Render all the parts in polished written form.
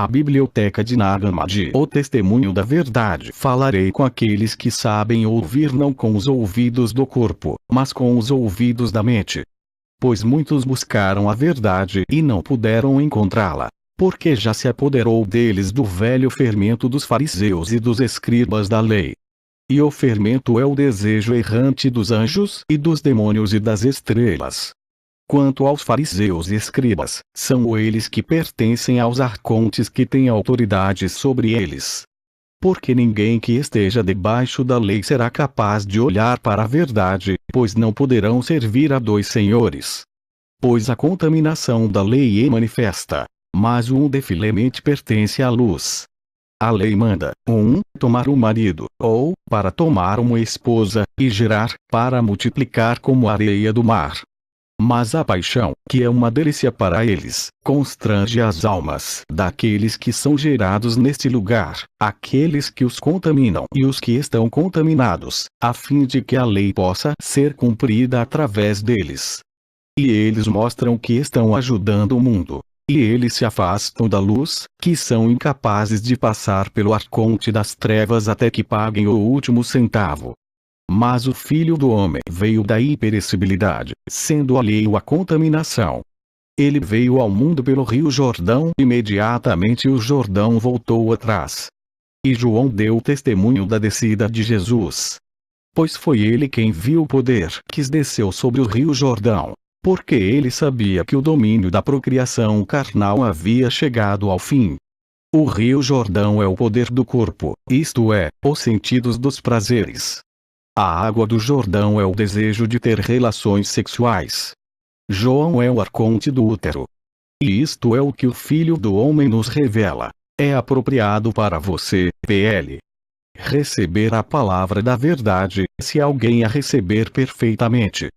A biblioteca de Nag Hammadi, o testemunho da verdade. Falarei com aqueles que sabem ouvir não com os ouvidos do corpo, mas com os ouvidos da mente. Pois muitos buscaram a verdade e não puderam encontrá-la, porque já se apoderou deles do velho fermento dos fariseus e dos escribas da lei. E o fermento é o desejo errante dos anjos e dos demônios e das estrelas. Quanto aos fariseus e escribas, são eles que pertencem aos arcontes que têm autoridade sobre eles. Porque ninguém que esteja debaixo da lei será capaz de olhar para a verdade, pois não poderão servir a dois senhores. Pois a contaminação da lei é manifesta, mas o indefilemente pertence à luz. A lei manda, tomar um marido, ou, para tomar uma esposa, e gerar, para multiplicar como a areia do mar. Mas a paixão, que é uma delícia para eles, constrange as almas daqueles que são gerados neste lugar, aqueles que os contaminam e os que estão contaminados, a fim de que a lei possa ser cumprida através deles. E eles mostram que estão ajudando o mundo. E eles se afastam da luz, que são incapazes de passar pelo arconte das trevas até que paguem o último centavo. Mas o Filho do Homem veio da imperecibilidade, sendo alheio à contaminação. Ele veio ao mundo pelo rio Jordão e imediatamente o Jordão voltou atrás. E João deu testemunho da descida de Jesus. Pois foi ele quem viu o poder que desceu sobre o rio Jordão, porque ele sabia que o domínio da procriação carnal havia chegado ao fim. O rio Jordão é o poder do corpo, isto é, os sentidos dos prazeres. A água do Jordão é o desejo de ter relações sexuais. João é o arconte do útero. E isto é o que o Filho do Homem nos revela. É apropriado para você, PL. Receber a palavra da verdade, se alguém a receber perfeitamente.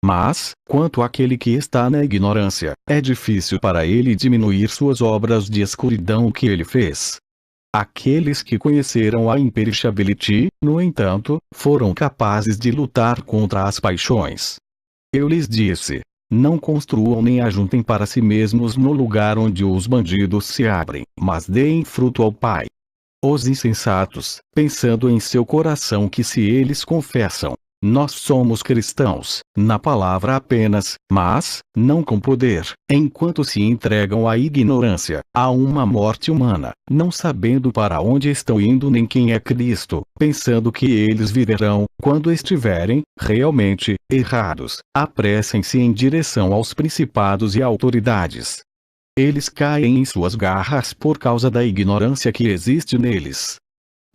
Mas, quanto àquele que está na ignorância, é difícil para ele diminuir suas obras de escuridão que ele fez. Aqueles que conheceram a imperishability, no entanto, foram capazes de lutar contra as paixões. Eu lhes disse: não construam nem ajuntem para si mesmos no lugar onde os bandidos se abrem, mas deem fruto ao Pai. Os insensatos, pensando em seu coração que se eles confessam, nós somos cristãos, na palavra apenas, mas, não com poder, enquanto se entregam à ignorância, a uma morte humana, não sabendo para onde estão indo nem quem é Cristo, pensando que eles viverão, quando estiverem, realmente, errados, apressem-se em direção aos principados e autoridades. Eles caem em suas garras por causa da ignorância que existe neles.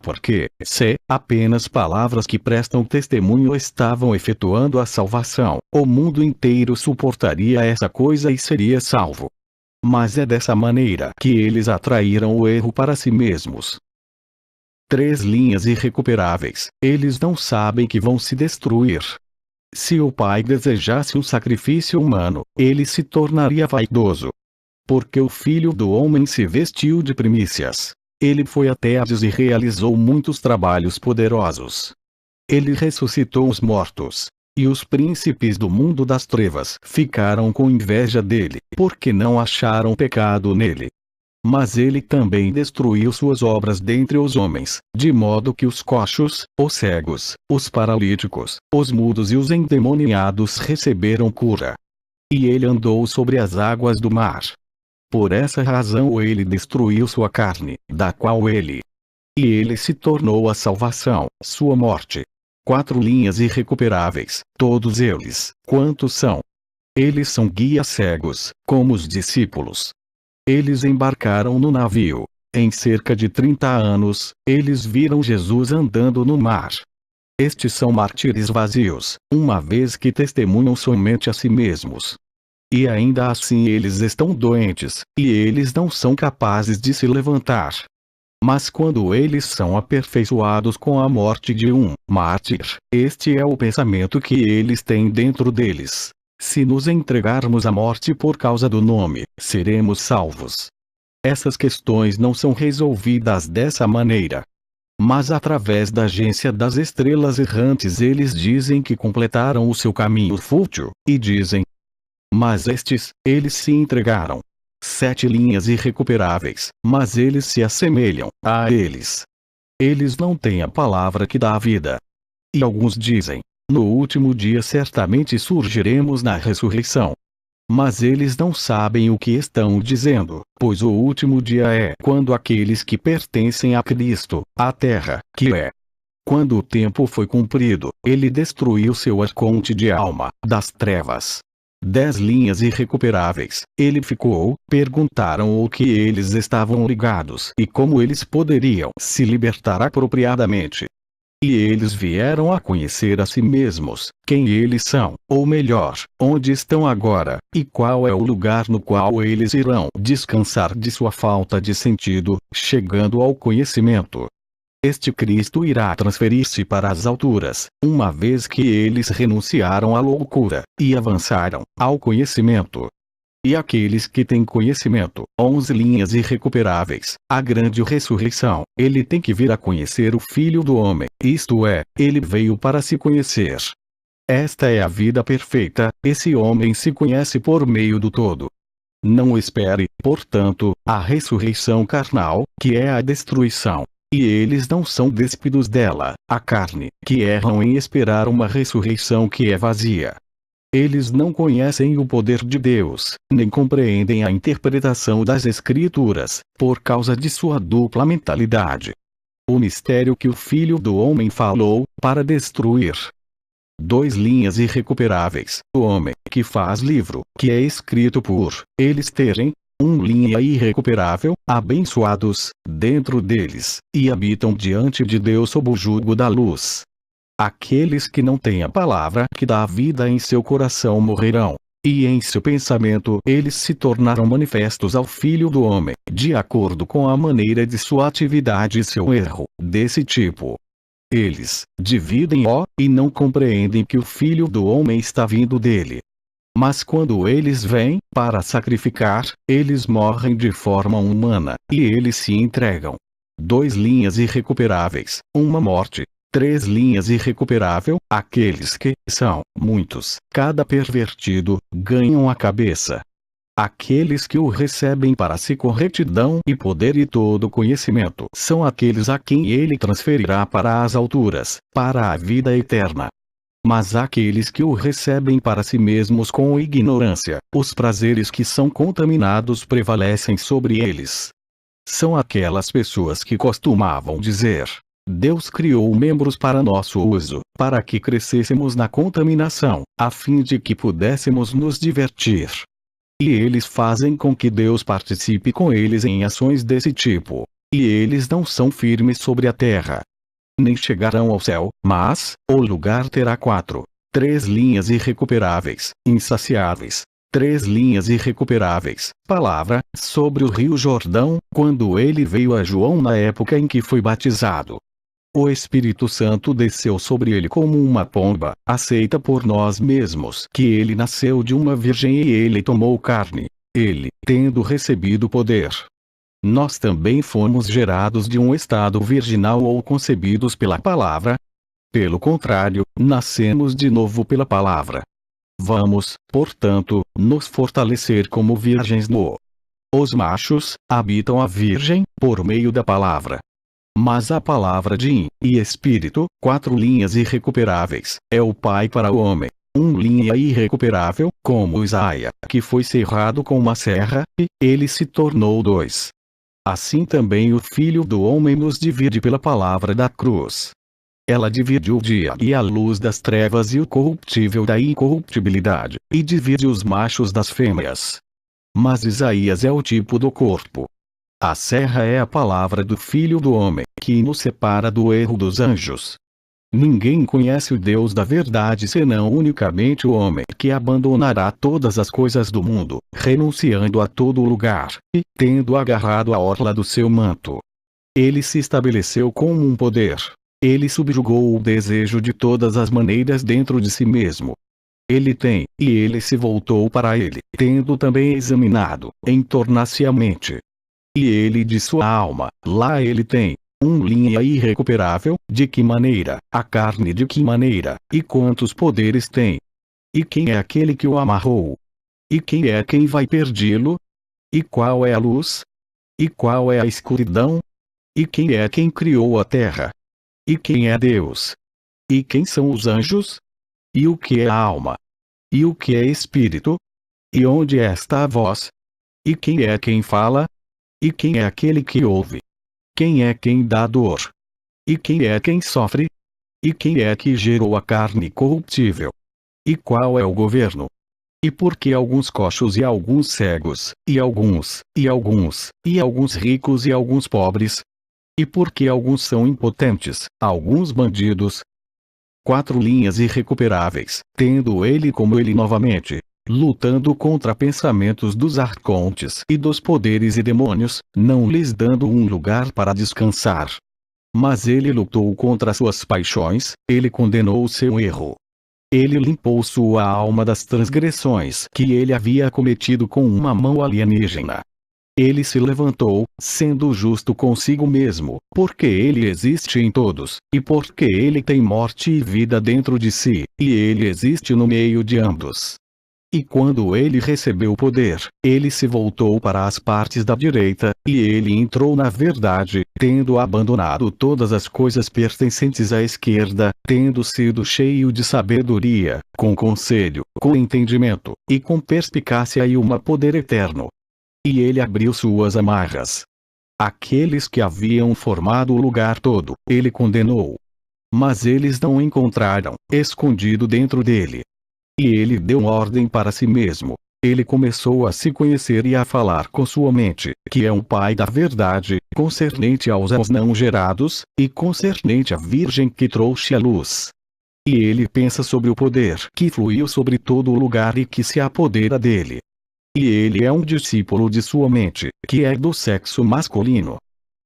Porque, se apenas palavras que prestam testemunho estavam efetuando a salvação, o mundo inteiro suportaria essa coisa e seria salvo. Mas é dessa maneira que eles atraíram o erro para si mesmos. 3 linhas irrecuperáveis, eles não sabem que vão se destruir. Se o Pai desejasse um sacrifício humano, ele se tornaria vaidoso. Porque o Filho do Homem se vestiu de primícias. Ele foi até Hades e realizou muitos trabalhos poderosos. Ele ressuscitou os mortos. E os príncipes do mundo das trevas ficaram com inveja dele, porque não acharam pecado nele. Mas ele também destruiu suas obras dentre os homens, de modo que os coxos, os cegos, os paralíticos, os mudos e os endemoniados receberam cura. E ele andou sobre as águas do mar. Por essa razão ele destruiu sua carne, da qual ele. E ele se tornou a salvação, sua morte. 4 linhas irrecuperáveis, todos eles, quantos são? Eles são guias cegos, como os discípulos. Eles embarcaram no navio. Em cerca de 30 anos, eles viram Jesus andando no mar. Estes são mártires vazios, uma vez que testemunham somente a si mesmos. E ainda assim eles estão doentes, e eles não são capazes de se levantar. Mas quando eles são aperfeiçoados com a morte de um mártir, este é o pensamento que eles têm dentro deles: se nos entregarmos à morte por causa do nome, seremos salvos. Essas questões não são resolvidas dessa maneira. Mas através da agência das estrelas errantes eles dizem que completaram o seu caminho fútil, e dizem: mas estes, eles se entregaram. 7 linhas irrecuperáveis, mas eles se assemelham a eles. Eles não têm a palavra que dá a vida. E alguns dizem: no último dia certamente surgiremos na ressurreição. Mas eles não sabem o que estão dizendo, pois o último dia é quando aqueles que pertencem a Cristo, a terra, que é. Quando o tempo foi cumprido, ele destruiu seu arconte de alma, das trevas. 10 linhas irrecuperáveis, ele ficou, perguntaram o que eles estavam ligados e como eles poderiam se libertar apropriadamente. E eles vieram a conhecer a si mesmos, quem eles são, ou melhor, onde estão agora, e qual é o lugar no qual eles irão descansar de sua falta de sentido, chegando ao conhecimento. Este Cristo irá transferir-se para as alturas, uma vez que eles renunciaram à loucura, e avançaram ao conhecimento. E aqueles que têm conhecimento, 11 linhas irrecuperáveis, a grande ressurreição, ele tem que vir a conhecer o Filho do Homem, isto é, ele veio para se conhecer. Esta é a vida perfeita, esse homem se conhece por meio do todo. Não espere, portanto, a ressurreição carnal, que é a destruição. E eles não são despidos dela, a carne, que erram em esperar uma ressurreição que é vazia. Eles não conhecem o poder de Deus, nem compreendem a interpretação das Escrituras, por causa de sua dupla mentalidade. O mistério que o Filho do Homem falou, para destruir. 2 linhas irrecuperáveis, o homem que faz livro, que é escrito por eles terem, 1 linha irrecuperável, abençoados, dentro deles, e habitam diante de Deus sob o jugo da luz. Aqueles que não têm a palavra que dá a vida em seu coração morrerão, e em seu pensamento eles se tornarão manifestos ao Filho do Homem, de acordo com a maneira de sua atividade e seu erro, desse tipo. Eles dividem e não compreendem que o Filho do Homem está vindo dele. Mas quando eles vêm para sacrificar, eles morrem de forma humana, e eles se entregam. 2 linhas irrecuperáveis, uma morte. 3 linhas irrecuperável, aqueles que são muitos, cada pervertido, ganham a cabeça. Aqueles que o recebem para si com retidão e poder e todo conhecimento são aqueles a quem ele transferirá para as alturas, para a vida eterna. Mas aqueles que o recebem para si mesmos com ignorância, os prazeres que são contaminados prevalecem sobre eles. São aquelas pessoas que costumavam dizer: Deus criou membros para nosso uso, para que crescêssemos na contaminação, a fim de que pudéssemos nos divertir. E eles fazem com que Deus participe com eles em ações desse tipo. E eles não são firmes sobre a terra. Nem chegarão ao céu, mas o lugar terá 3 linhas irrecuperáveis, insaciáveis. 3 linhas irrecuperáveis, palavra, sobre o rio Jordão, quando ele veio a João na época em que foi batizado. O Espírito Santo desceu sobre ele como uma pomba, aceita por nós mesmos que ele nasceu de uma virgem e ele tomou carne. Ele, tendo recebido poder. Nós também fomos gerados de um estado virginal ou concebidos pela palavra. Pelo contrário, nascemos de novo pela palavra. Vamos, portanto, nos fortalecer como virgens no. Os machos habitam a virgem, por meio da palavra. Mas a palavra de e Espírito, 4 linhas irrecuperáveis, é o Pai para o homem. 1 linha irrecuperável, como Isaia, que foi cerrado com uma serra, e ele se tornou 2. Assim também o Filho do Homem nos divide pela palavra da cruz. Ela divide o dia e a luz das trevas e o corruptível da incorruptibilidade, e divide os machos das fêmeas. Mas Isaías é o tipo do corpo. A serra é a palavra do Filho do Homem, que nos separa do erro dos anjos. Ninguém conhece o Deus da verdade senão unicamente o homem que abandonará todas as coisas do mundo, renunciando a todo lugar, e, tendo agarrado a orla do seu manto. Ele se estabeleceu como um poder. Ele subjugou o desejo de todas as maneiras dentro de si mesmo. Ele tem, e ele se voltou para ele, tendo também examinado, em tornar-se a mente. E ele de sua alma, lá ele tem, 1 linha irrecuperável, de que maneira, a carne de que maneira, e quantos poderes tem. E quem é aquele que o amarrou? E quem é quem vai perdi-lo? E qual é a luz? E qual é a escuridão? E quem é quem criou a terra? E quem é Deus? E quem são os anjos? E o que é a alma? E o que é espírito? E onde está a voz? E quem é quem fala? E quem é aquele que ouve? Quem é quem dá dor? E quem é quem sofre? E quem é que gerou a carne corruptível? E qual é o governo? E por que alguns coxos e alguns cegos, e alguns ricos e alguns pobres? E por que alguns são impotentes, alguns bandidos? 4 linhas irrecuperáveis, tendo ele como ele novamente, lutando contra pensamentos dos arcontes e dos poderes e demônios, não lhes dando um lugar para descansar. Mas ele lutou contra suas paixões, ele condenou o seu erro. Ele limpou sua alma das transgressões que ele havia cometido com uma mão alienígena. Ele se levantou, sendo justo consigo mesmo, porque ele existe em todos, e porque ele tem morte e vida dentro de si, e ele existe no meio de ambos. E quando ele recebeu o poder, ele se voltou para as partes da direita, e ele entrou na verdade, tendo abandonado todas as coisas pertencentes à esquerda, tendo sido cheio de sabedoria, com conselho, com entendimento, e com perspicácia e uma poder eterno. E ele abriu suas amarras. Aqueles que haviam formado o lugar todo, ele condenou. Mas eles não encontraram, escondido dentro dele. E ele deu ordem para si mesmo. Ele começou a se conhecer e a falar com sua mente, que é um pai da verdade, concernente aos não gerados, e concernente à Virgem que trouxe a luz. E ele pensa sobre o poder que fluiu sobre todo o lugar e que se apodera dele. E ele é um discípulo de sua mente, que é do sexo masculino.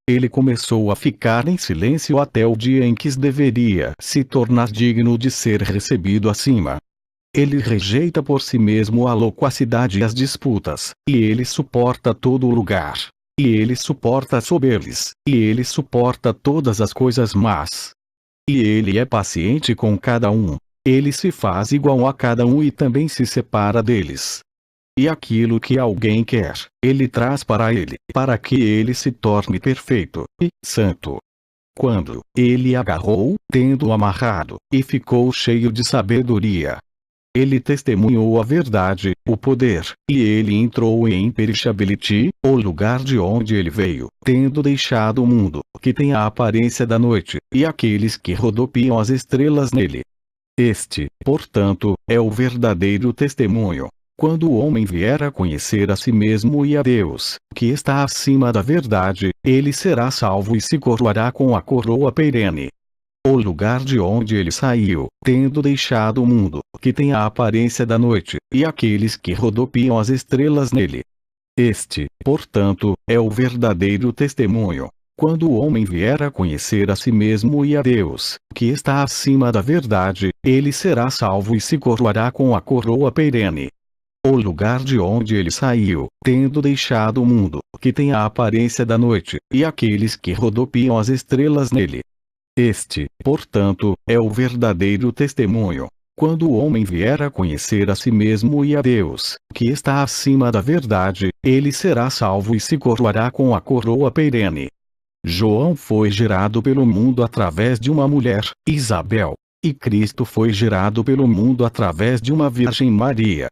Ele começou a ficar em silêncio até o dia em que deveria se tornar digno de ser recebido acima. Ele rejeita por si mesmo a loquacidade e as disputas, e ele suporta todo o lugar. E ele suporta sob eles, e ele suporta todas as coisas más. E ele é paciente com cada um. Ele se faz igual a cada um e também se separa deles. E aquilo que alguém quer, ele traz para ele, para que ele se torne perfeito e santo. Quando ele agarrou, tendo-o amarrado, e ficou cheio de sabedoria, ele testemunhou a verdade, o poder, e ele entrou em Imperishability, o lugar de onde ele veio, tendo deixado o mundo, que tem a aparência da noite, e aqueles que rodopiam as estrelas nele. Este, portanto, é o verdadeiro testemunho. Quando o homem vier a conhecer a si mesmo e a Deus, que está acima da verdade, ele será salvo e se coroará com a coroa perene. O lugar de onde ele saiu, tendo deixado o mundo, que tem a aparência da noite, e aqueles que rodopiam as estrelas nele. Este, portanto, é o verdadeiro testemunho. Quando o homem vier a conhecer a si mesmo e a Deus, que está acima da verdade, ele será salvo e se coroará com a coroa perene. O lugar de onde ele saiu, tendo deixado o mundo, que tem a aparência da noite, e aqueles que rodopiam as estrelas nele. Este, portanto, é o verdadeiro testemunho. Quando o homem vier a conhecer a si mesmo e a Deus, que está acima da verdade, ele será salvo e se coroará com a coroa perene. João foi gerado pelo mundo através de uma mulher, Isabel, e Cristo foi gerado pelo mundo através de uma Virgem Maria.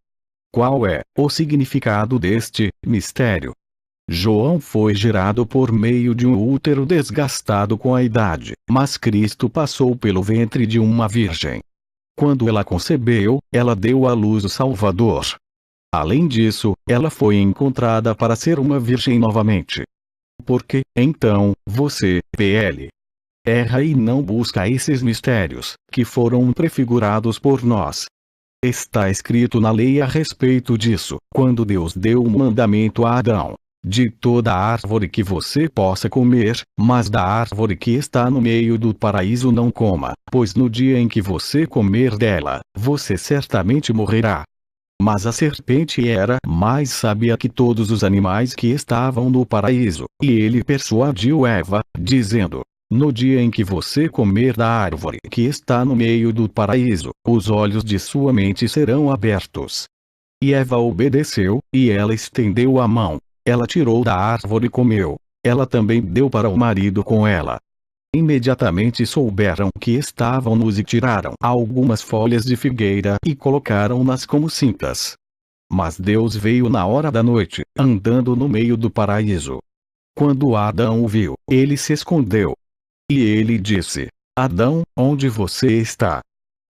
Qual é o significado deste mistério? João foi gerado por meio de um útero desgastado com a idade, mas Cristo passou pelo ventre de uma virgem. Quando ela concebeu, ela deu à luz o Salvador. Além disso, ela foi encontrada para ser uma virgem novamente. Porque, então, você, PL, erra e não busca esses mistérios, que foram prefigurados por nós. Está escrito na lei a respeito disso, quando Deus deu um mandamento a Adão. De toda árvore que você possa comer, mas da árvore que está no meio do paraíso não coma, pois no dia em que você comer dela, você certamente morrerá. Mas a serpente era mais sábia que todos os animais que estavam no paraíso, e ele persuadiu Eva, dizendo: no dia em que você comer da árvore que está no meio do paraíso, os olhos de sua mente serão abertos. E Eva obedeceu, e ela estendeu a mão. Ela tirou da árvore e comeu. Ela também deu para o marido com ela. Imediatamente souberam que estavam nus e tiraram algumas folhas de figueira e colocaram-nas como cintas. Mas Deus veio na hora da noite, andando no meio do paraíso. Quando Adão o viu, ele se escondeu. E ele disse: Adão, onde você está?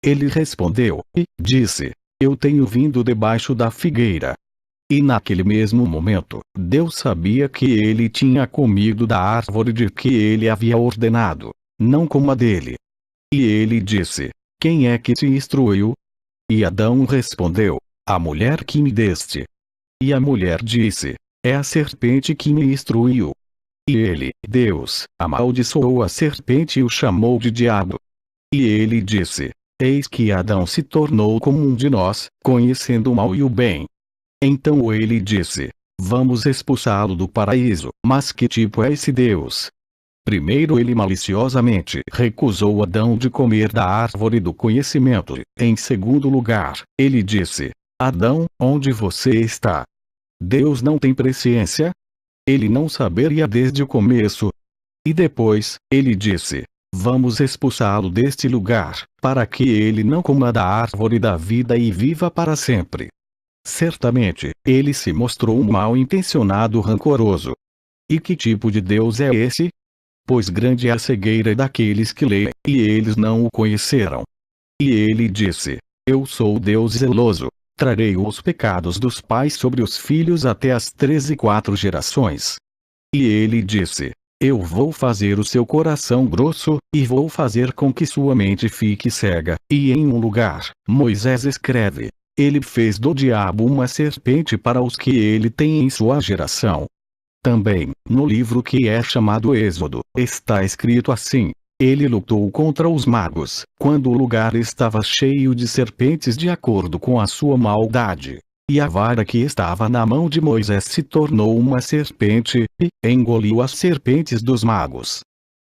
Ele respondeu, e disse: Eu tenho vindo debaixo da figueira. E naquele mesmo momento, Deus sabia que ele tinha comido da árvore de que ele havia ordenado: não coma dele. E ele disse: Quem é que te instruiu? E Adão respondeu: A mulher que me deste. E a mulher disse: É a serpente que me instruiu. E ele, Deus, amaldiçoou a serpente e o chamou de diabo. E ele disse: Eis que Adão se tornou como um de nós, conhecendo o mal e o bem. Então ele disse: Vamos expulsá-lo do paraíso. Mas que tipo é esse Deus? Primeiro ele maliciosamente recusou Adão de comer da árvore do conhecimento. Em segundo lugar, ele disse: Adão, onde você está? Deus não tem presciência? Ele não saberia desde o começo? E depois, ele disse: Vamos expulsá-lo deste lugar, para que ele não coma da árvore da vida e viva para sempre. Certamente, ele se mostrou um mal-intencionado rancoroso. E que tipo de Deus é esse? Pois grande é a cegueira daqueles que leem, e eles não o conheceram. E ele disse: Eu sou o Deus zeloso, trarei os pecados dos pais sobre os filhos até as 3 e 4 gerações. E ele disse: Eu vou fazer o seu coração grosso, e vou fazer com que sua mente fique cega. E em um lugar, Moisés escreve: Ele fez do diabo uma serpente para os que ele tem em sua geração. Também, no livro que é chamado Êxodo, está escrito assim: Ele lutou contra os magos, quando o lugar estava cheio de serpentes de acordo com a sua maldade. E a vara que estava na mão de Moisés se tornou uma serpente, e engoliu as serpentes dos magos.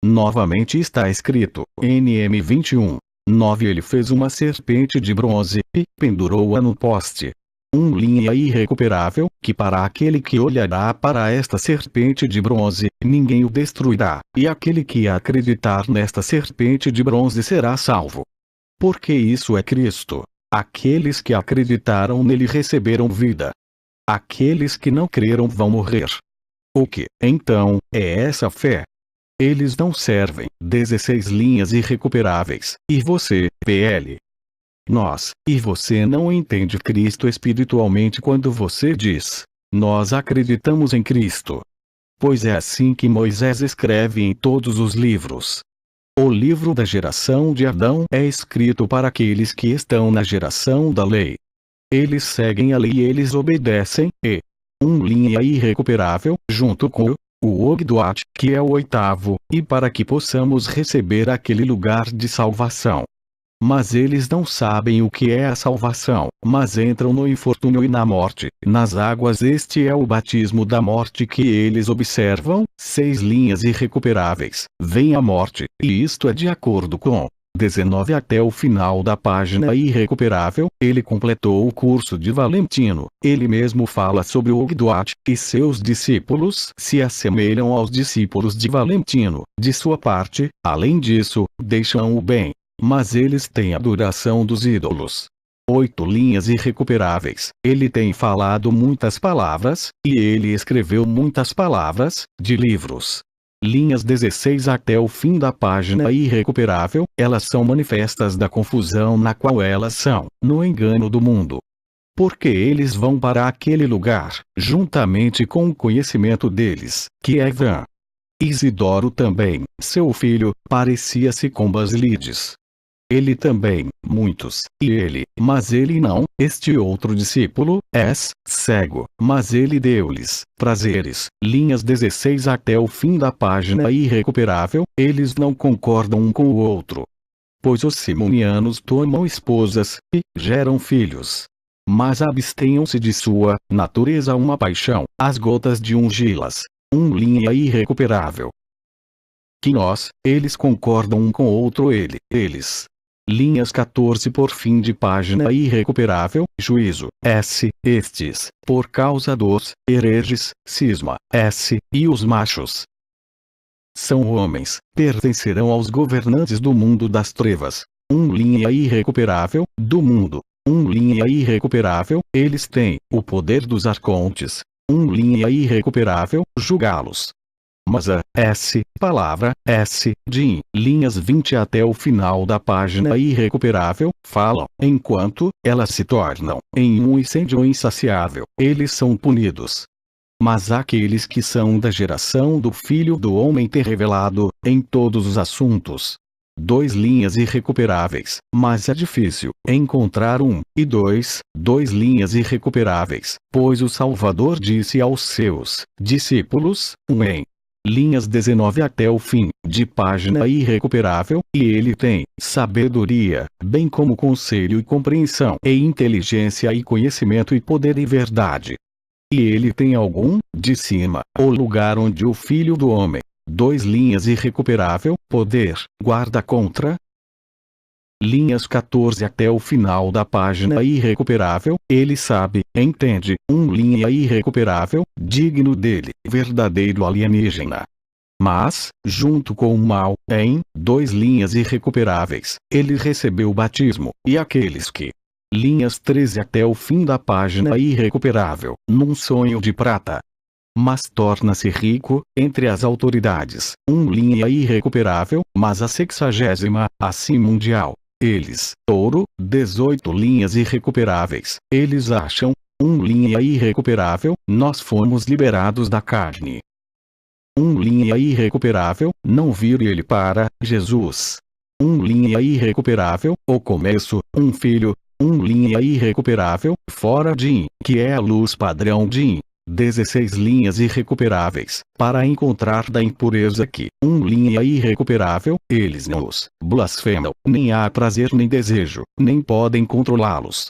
Novamente está escrito, NM 21:9 Ele fez uma serpente de bronze, e pendurou-a no poste. Linha irrecuperável, que para aquele que olhará para esta serpente de bronze, ninguém o destruirá, e aquele que acreditar nesta serpente de bronze será salvo. Porque isso é Cristo. Aqueles que acreditaram nele receberam vida. Aqueles que não creram vão morrer. O que, então, é essa fé? Eles não servem. 16 linhas irrecuperáveis. E você, PL? Nós, e você não entende Cristo espiritualmente quando você diz: Nós acreditamos em Cristo. Pois é assim que Moisés escreve em todos os livros. O livro da geração de Adão é escrito para aqueles que estão na geração da lei. Eles seguem a lei e eles obedecem, e linha irrecuperável, junto com o Ogdoat, que é o 8º, e para que possamos receber aquele lugar de salvação. Mas eles não sabem o que é a salvação, mas entram no infortúnio e na morte. Nas águas este é o batismo da morte que eles observam, 6 linhas irrecuperáveis. Vem a morte, e isto é de acordo com 19 até o final da página irrecuperável. Ele completou o curso de Valentino. Ele mesmo fala sobre o Ogdoat, e seus discípulos se assemelham aos discípulos de Valentino. De sua parte, além disso, deixam o bem. Mas eles têm a adoração dos ídolos. 8 linhas irrecuperáveis. Ele tem falado muitas palavras, e ele escreveu muitas palavras, de livros. Linhas 16 até o fim da página irrecuperável, elas são manifestas da confusão na qual elas são, no engano do mundo. Porque eles vão para aquele lugar, juntamente com o conhecimento deles, que é vã. Isidoro também, seu filho, parecia-se com Basílides. Ele também, muitos, e ele, mas ele não, este outro discípulo, cego, mas ele deu-lhes prazeres. Linhas 16 até o fim da página irrecuperável, eles não concordam um com o outro. Pois os simonianos tomam esposas, e geram filhos. Mas abstenham-se de sua natureza uma paixão, as gotas de ungí-las. Linha irrecuperável. Que nós, eles concordam um com o outro eles. Linhas 14 por fim de página irrecuperável, juízo, S, estes, por causa dos, hereges, cisma, S, e os machos. São homens, pertencerão aos governantes do mundo das trevas. Linha irrecuperável, do mundo. Linha irrecuperável, eles têm, o poder dos arcontes. Linha irrecuperável, julgá-los. Mas a S, palavra, S, de linhas 20 até o final da página irrecuperável, falam, enquanto, elas se tornam, em um incêndio insaciável, eles são punidos. Mas aqueles que são da geração do Filho do Homem ter revelado, em todos os assuntos. 2 linhas irrecuperáveis, mas é difícil encontrar 1, e 2 linhas irrecuperáveis, pois o Salvador disse aos seus discípulos, em linhas 19 até o fim, de página irrecuperável, e ele tem sabedoria, bem como conselho e compreensão, e inteligência e conhecimento e poder e verdade. E ele tem algum, de cima, o lugar onde o Filho do Homem, 2 linhas irrecuperável, poder, guarda contra. Linhas 14 até o final da página irrecuperável, ele sabe, entende, linha irrecuperável, digno dele, verdadeiro alienígena. Mas, junto com o mal, em 2 linhas irrecuperáveis, ele recebeu o batismo, e aqueles que. Linhas 13 até o fim da página irrecuperável, num sonho de prata. Mas torna-se rico, entre as autoridades, linha irrecuperável, mas a 60ª, assim mundial. Eles, ouro, 18 linhas irrecuperáveis, eles acham, linha irrecuperável, nós fomos liberados da carne. Linha irrecuperável, não vir ele para, Jesus. Linha irrecuperável, o começo, filho, linha irrecuperável, fora de, que é a luz padrão de 16 linhas irrecuperáveis, para encontrar da impureza que, linha irrecuperável, eles não os blasfemam, nem há prazer nem desejo, nem podem controlá-los.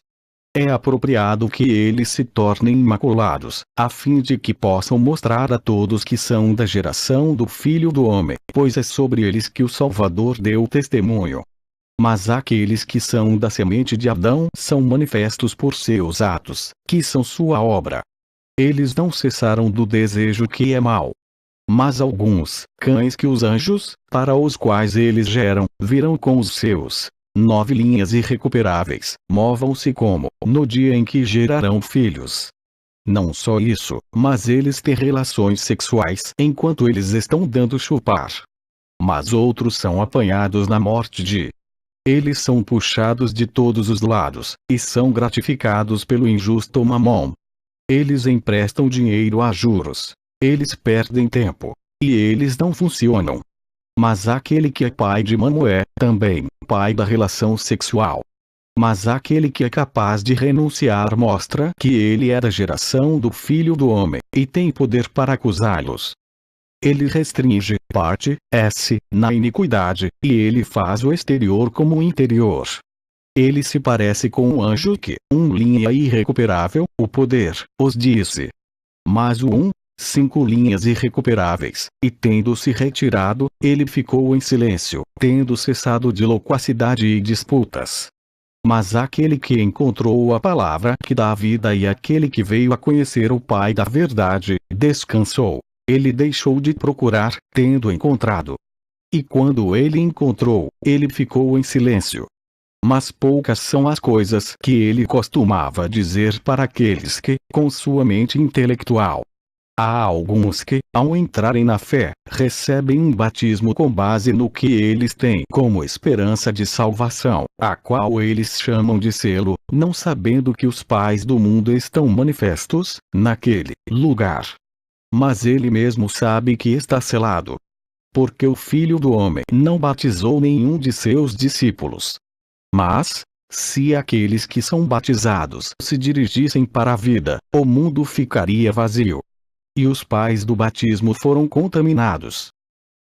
É apropriado que eles se tornem imaculados, a fim de que possam mostrar a todos que são da geração do Filho do Homem, pois é sobre eles que o Salvador deu testemunho. Mas aqueles que são da semente de Adão são manifestos por seus atos, que são sua obra. Eles não cessaram do desejo que é mau. Mas alguns, cães que os anjos, para os quais eles geram, virão com os seus 9 linhas irrecuperáveis, movam-se como, no dia em que gerarão filhos. Não só isso, mas eles têm relações sexuais enquanto eles estão dando chupar. Mas outros são apanhados na morte de. Eles são puxados de todos os lados, e são gratificados pelo injusto mamon. Eles emprestam dinheiro a juros. Eles perdem tempo. E eles não funcionam. Mas aquele que é pai de Mamo é, também, pai da relação sexual. Mas aquele que é capaz de renunciar mostra que ele é da geração do Filho do Homem, e tem poder para acusá-los. Ele restringe, parte, S, na iniquidade, e ele faz o exterior como o interior. Ele se parece com um anjo que, linha irrecuperável, o poder, os disse. Mas o 5 linhas irrecuperáveis, e tendo se retirado, ele ficou em silêncio, tendo cessado de loquacidade e disputas. Mas aquele que encontrou a palavra que dá a vida e aquele que veio a conhecer o Pai da verdade, descansou. Ele deixou de procurar, tendo encontrado. E quando ele encontrou, ele ficou em silêncio. Mas poucas são as coisas que ele costumava dizer para aqueles que, com sua mente intelectual. Há alguns que, ao entrarem na fé, recebem um batismo com base no que eles têm como esperança de salvação, a qual eles chamam de selo, não sabendo que os pais do mundo estão manifestos, naquele lugar. Mas ele mesmo sabe que está selado. Porque o Filho do Homem não batizou nenhum de seus discípulos. Mas, se aqueles que são batizados se dirigissem para a vida, o mundo ficaria vazio. E os pais do batismo foram contaminados.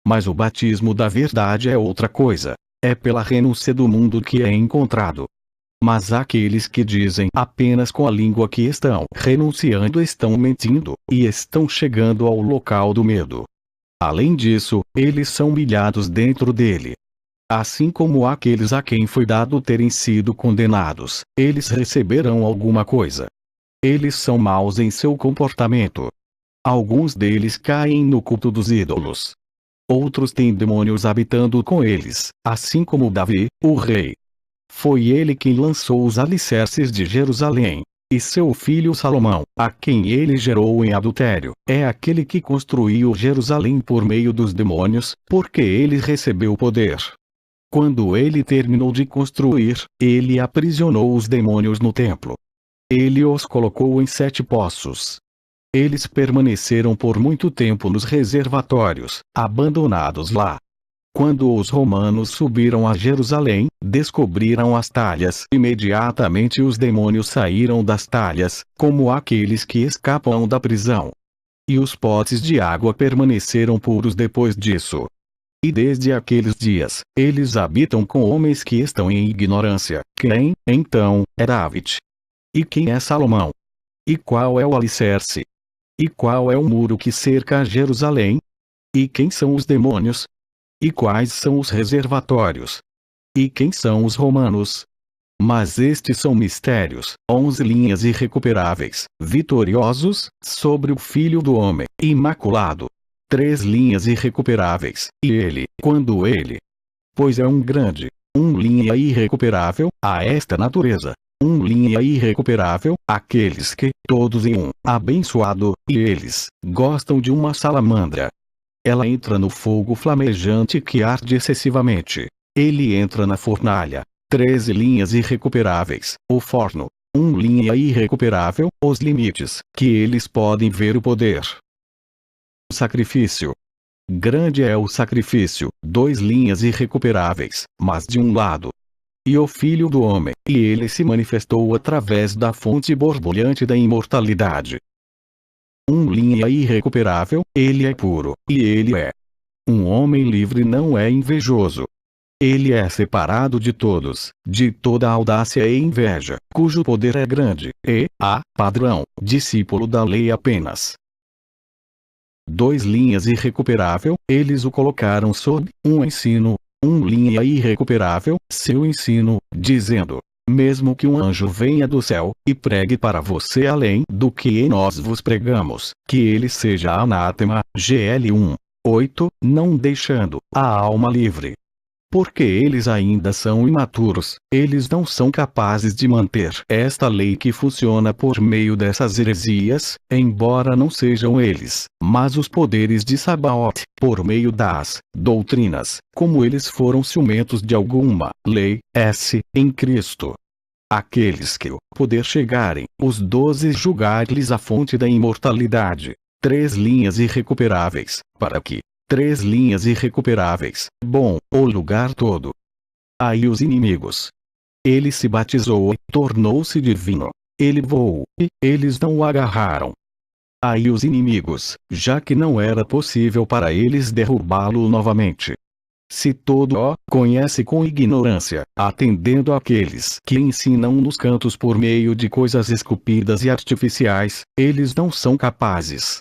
Mas o batismo da verdade é outra coisa. É pela renúncia do mundo que é encontrado. Mas aqueles que dizem apenas com a língua que estão renunciando estão mentindo, e estão chegando ao local do medo. Além disso, eles são humilhados dentro dele. Assim como aqueles a quem foi dado terem sido condenados, eles receberão alguma coisa. Eles são maus em seu comportamento. Alguns deles caem no culto dos ídolos. Outros têm demônios habitando com eles, assim como Davi, o rei. Foi ele quem lançou os alicerces de Jerusalém. E seu filho Salomão, a quem ele gerou em adultério, é aquele que construiu Jerusalém por meio dos demônios, porque ele recebeu poder. Quando ele terminou de construir, ele aprisionou os demônios no templo. Ele os colocou em 7 poços. Eles permaneceram por muito tempo nos reservatórios, abandonados lá. Quando os romanos subiram a Jerusalém, descobriram as talhas. Imediatamente os demônios saíram das talhas, como aqueles que escapam da prisão. E os potes de água permaneceram puros depois disso. E desde aqueles dias, eles habitam com homens que estão em ignorância. Quem, então, é David? E quem é Salomão? E qual é o alicerce? E qual é o muro que cerca Jerusalém? E quem são os demônios? E quais são os reservatórios? E quem são os romanos? Mas estes são mistérios, 11 linhas irrecuperáveis, vitoriosos, sobre o Filho do Homem, imaculado. 3 linhas irrecuperáveis, e ele, quando ele, pois é um grande, linha irrecuperável, a esta natureza. Linha irrecuperável, aqueles que, todos em abençoado, e eles, gostam de uma salamandra. Ela entra no fogo flamejante que arde excessivamente. Ele entra na fornalha. 13 linhas irrecuperáveis, o forno. Linha irrecuperável, os limites, que eles podem ver o poder. O sacrifício. Grande é o sacrifício, 2 linhas irrecuperáveis, mas de um lado. E o Filho do Homem, e ele se manifestou através da fonte borbulhante da imortalidade. Linha irrecuperável, ele é puro, e ele é. Um homem livre não é invejoso. Ele é separado de todos, de toda audácia e inveja, cujo poder é grande, e, padrão, discípulo da lei apenas. 2 linhas irrecuperável, eles o colocaram sob ensino. Linha irrecuperável, seu ensino, dizendo: mesmo que um anjo venha do céu, e pregue para você além do que nós vos pregamos, que ele seja anátema, GL 1:8, não deixando a alma livre. Porque eles ainda são imaturos, eles não são capazes de manter esta lei que funciona por meio dessas heresias, embora não sejam eles, mas os poderes de Sabaoth, por meio das doutrinas, como eles foram ciumentos de alguma lei, em Cristo. Aqueles que o poder chegarem, os 12 julgar-lhes a fonte da imortalidade. 3 linhas irrecuperáveis, para que 3 linhas irrecuperáveis, o lugar todo. Aí os inimigos. Ele se batizou e tornou-se divino. Ele voou, e eles não o agarraram. Aí os inimigos, já que não era possível para eles derrubá-lo novamente. Se todo o conhece com ignorância, atendendo àqueles que ensinam nos cantos por meio de coisas esculpidas e artificiais, eles não são capazes.